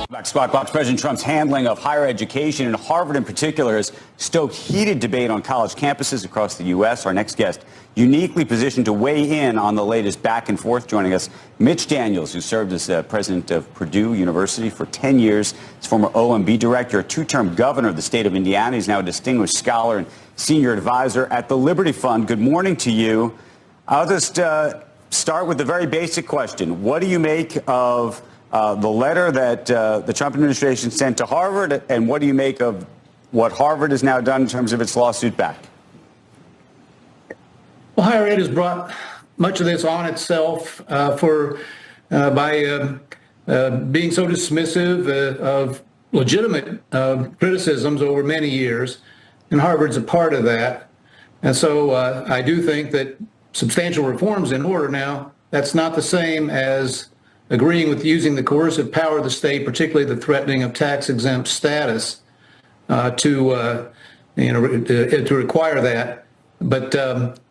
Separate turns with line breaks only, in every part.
Back to Squawk Box. President Trump's handling of higher education, and Harvard in particular, has stoked heated debate on college campuses across the U.S. Our next guest, uniquely positioned to weigh in on the latest back and forth, joining us, Mitch Daniels, who served as president of Purdue University for 10 years. He's former OMB director, a two-term governor of the state of Indiana. He's now a distinguished scholar and senior advisor at the Liberty Fund. Good morning to you. I'll just start with the very basic question. What do you make of the letter that the Trump administration sent to Harvard, and what do you make of what Harvard has now done in terms of its lawsuit back?
Well, higher ed has brought much of this on itself by being so dismissive of legitimate criticisms over many years, and Harvard's a part of that. And so I do think that substantial reforms in order now. That's not the same as agreeing with using the coercive power of the state, particularly the threatening of tax-exempt status, to require that. But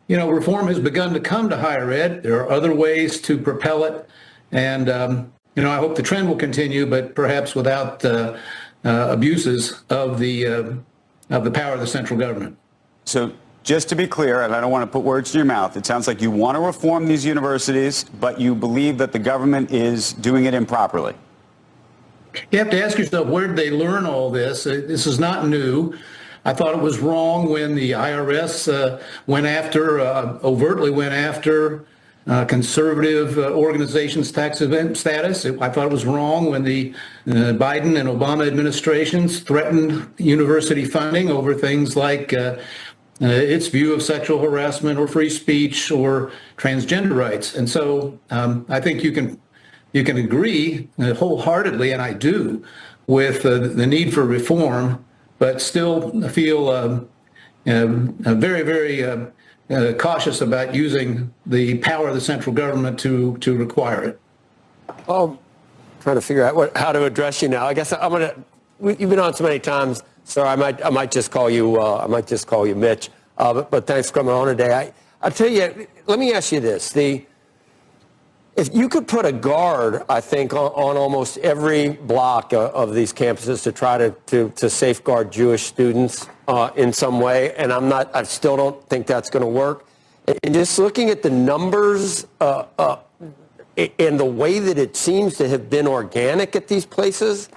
reform has begun to come to higher ed. There are other ways to propel it, and I hope the trend will continue, but perhaps without abuses of the power of the central government.
So, just to be clear, and I don't want to put words in your mouth, it sounds like you want to reform these universities, but you believe that the government is doing it improperly.
You have to ask yourself, where did they learn all this? This is not new. I thought it was wrong when the IRS overtly went after conservative organizations' tax exempt status. I thought it was wrong when the Biden and Obama administrations threatened university funding over things like its view of sexual harassment or free speech or transgender rights. And so I think you can agree wholeheartedly, and I do, with the need for reform, but still feel very, very cautious about using the power of the central government to require it.
Oh, trying to figure out how to address you now. I guess you've been on so many times. So I might just call you Mitch. But thanks for coming on today. I'll tell you. Let me ask you this: if you could put a guard, I think, on almost every block of these campuses to try to safeguard Jewish students in some way, and I still don't think that's going to work. And just looking at the numbers and the way that it seems to have been organic at these places,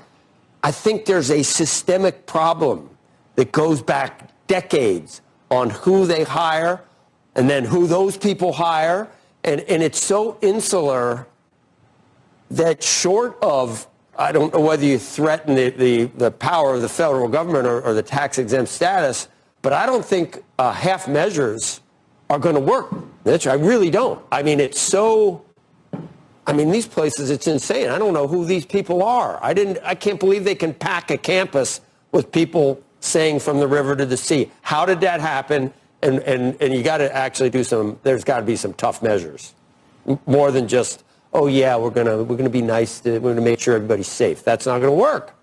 I think there's a systemic problem that goes back decades on who they hire and then who those people hire. And it's so insular that short of, I don't know whether you threaten the power of the federal government or the tax-exempt status, but I don't think half measures are going to work, Mitch. I really don't. I mean, these places, it's insane. I don't know who these people are. I can't believe they can pack a campus with people saying from the river to the sea. How did that happen? And you got to actually there's got to be some tough measures. More than just, oh yeah, we're gonna be nice, we're gonna make sure everybody's safe. That's not gonna work.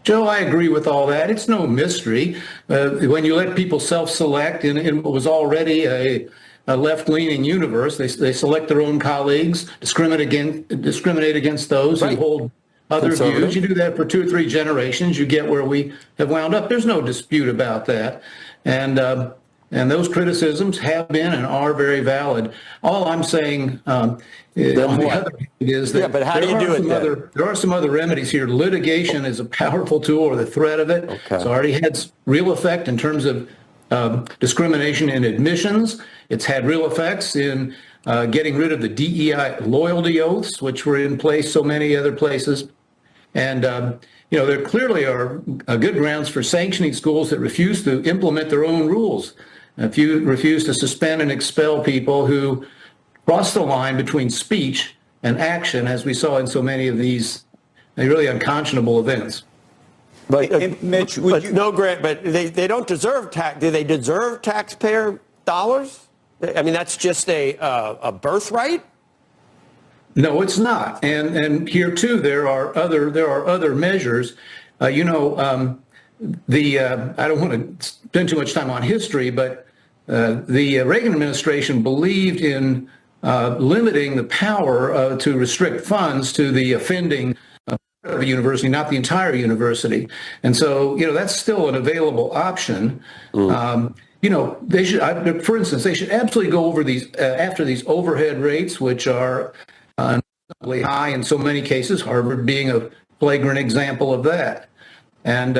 Joe, I agree with all that. It's no mystery. When you let people self-select in what was already a left-leaning universe, they select their own colleagues, discriminate against those who hold other views. You do that for 2 or 3 generations, you get where we have wound up. There's no dispute about that. And those criticisms have been and are very valid. All I'm saying on the other hand is that
but how do you do it then?
There are some other remedies here. Litigation is a powerful tool, or the threat of it. Okay. It's already had real effect in terms of discrimination in admissions. It's had real effects in getting rid of the DEI loyalty oaths, which were in place so many other places. And, there clearly are good grounds for sanctioning schools that refuse to implement their own rules. If you refuse to suspend and expel people who cross the line between speech and action, as we saw in so many of these really unconscionable events.
But Mitch,
but they don't deserve tax. Do they deserve taxpayer dollars? I mean, that's just a birthright.
No, it's not. And here too, there are other measures. I don't want to spend too much time on history, but the Reagan administration believed in limiting the power to restrict funds to the offending of a university, not the entire university. And so, that's still an available option. They should, for instance, they should absolutely go over these after these overhead rates, which are unbelievably high in so many cases, Harvard being a flagrant example of that. And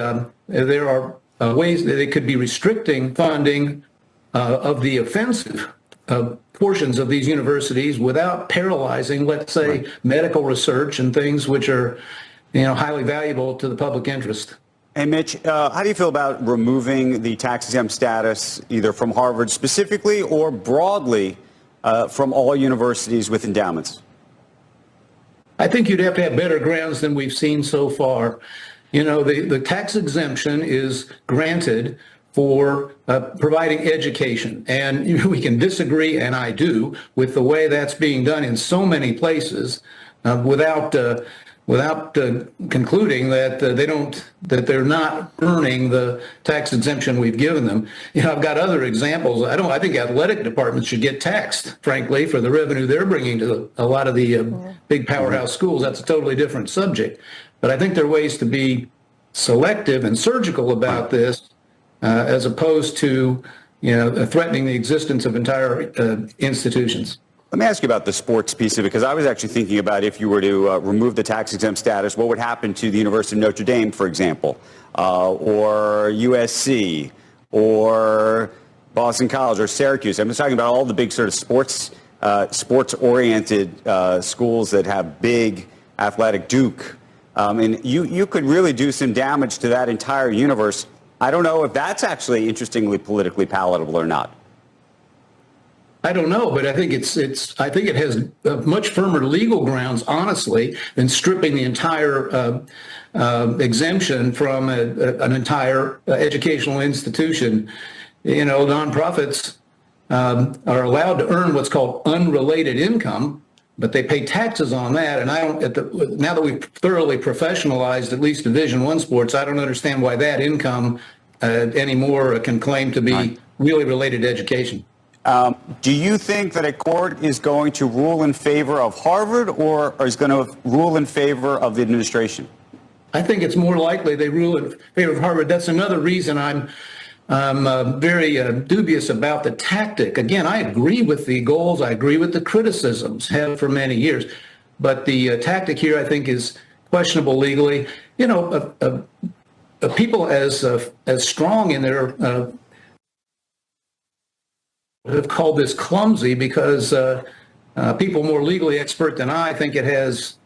there are ways that they could be restricting funding of the offensive portions of these universities without paralyzing, let's say, medical research and things which are, highly valuable to the public interest.
Hey, Mitch, how do you feel about removing the tax-exempt status either from Harvard specifically or broadly from all universities with endowments?
I think you'd have to have better grounds than we've seen so far. The tax exemption is granted for providing education. And we can disagree, and I do, with the way that's being done in so many places without concluding that that they're not earning the tax exemption we've given them. I've got other examples. I think athletic departments should get taxed, frankly, for the revenue they're bringing to a lot of the big powerhouse schools. That's a totally different subject. But I think there are ways to be selective and surgical about this, as opposed to, threatening the existence of entire institutions.
Let me ask you about the sports piece of it, because I was actually thinking about if you were to remove the tax-exempt status, what would happen to the University of Notre Dame, for example, or USC, or Boston College, or Syracuse. I'm just talking about all the big sort of sports-oriented schools that have big athletic Duke. And you could really do some damage to that entire universe. I don't know if that's actually interestingly politically palatable or not.
I don't know, but I think I think it has much firmer legal grounds, honestly, than stripping the entire exemption from an entire educational institution. Nonprofits are allowed to earn what's called unrelated income, but they pay taxes on that. And now that we've thoroughly professionalized at least Division I sports, I don't understand why that income anymore can claim to be really related to education.
Do you think that a court is going to rule in favor of Harvard or is going to rule in favor of the administration?
I think it's more likely they rule in favor of Harvard. That's another reason I'm very dubious about the tactic. Again, I agree with the goals. I agree with the criticisms, have for many years. But the tactic here, I think, is questionable legally. People as strong in their have called this clumsy because people more legally expert than I think it has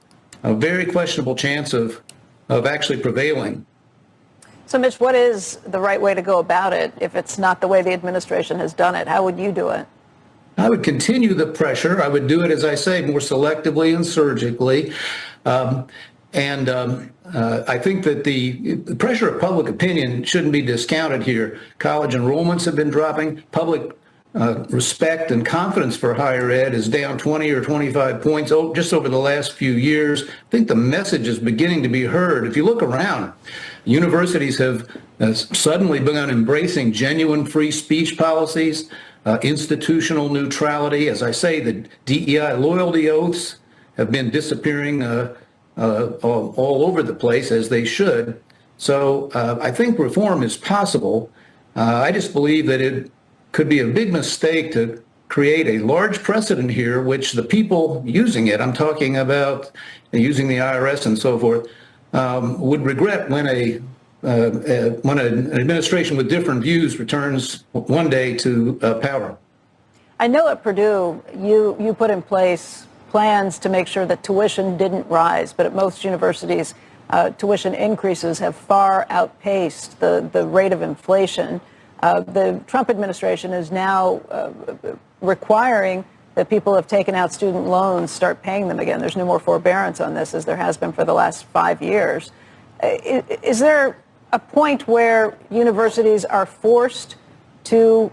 a very questionable chance of actually prevailing.
So, Mitch, what is the right way to go about it if it's not the way the administration has done it? How would you do it?
I would continue the pressure. I would do it, as I say, more selectively and surgically. I think that the pressure of public opinion shouldn't be discounted here. College enrollments have been dropping. Public respect and confidence for higher ed is down 20 or 25 points just over the last few years. I think the message is beginning to be heard. If you look around, universities have suddenly begun embracing genuine free speech policies, institutional neutrality. As I say, the DEI loyalty oaths have been disappearing all over the place, as they should. So I think reform is possible. I just believe that it could be a big mistake to create a large precedent here, which the people using it, I'm talking about using the IRS and so forth, would regret when an administration with different views returns one day to power.
I know at Purdue, you put in place plans to make sure that tuition didn't rise, but at most universities, tuition increases have far outpaced the rate of inflation. The Trump administration is now requiring that people who have taken out student loans start paying them again. There's no more forbearance on this, as there has been for the last 5 years. Is there a point where universities are forced to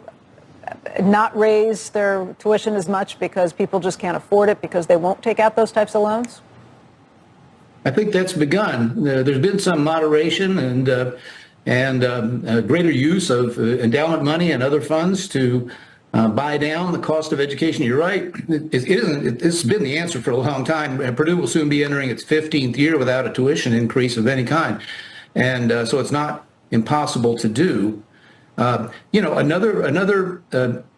not raise their tuition as much because people just can't afford it because they won't take out those types of loans?
I think that's begun. There's been some moderation and greater use of endowment money and other funds to buy down the cost of education. You're right. It isn't. It's been the answer for a long time. And Purdue will soon be entering its 15th year without a tuition increase of any kind. And so it's not impossible to do. Another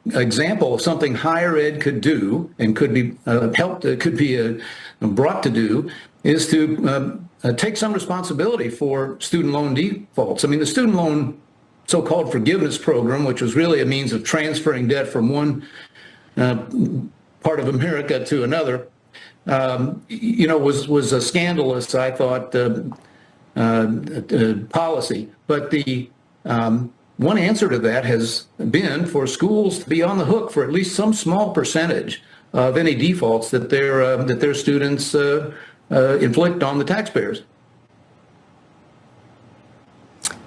example of something higher ed could do and could be brought to do is to take some responsibility for student loan defaults. I mean, the student loan so-called forgiveness program, which was really a means of transferring debt from one part of America to another, was a scandalous, I thought, policy. But the one answer to that has been for schools to be on the hook for at least some small percentage of any defaults that their students inflict on the taxpayers.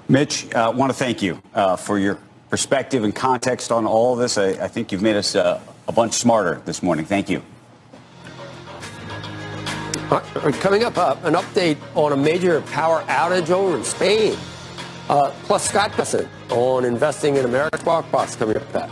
Mitch, I want to thank you for your perspective and context on all of this. I think you've made us a bunch smarter this morning. Thank you.
Coming up, an update on a major power outage over in Spain. Plus Scott Bassett on investing in America's Squawk Box coming up.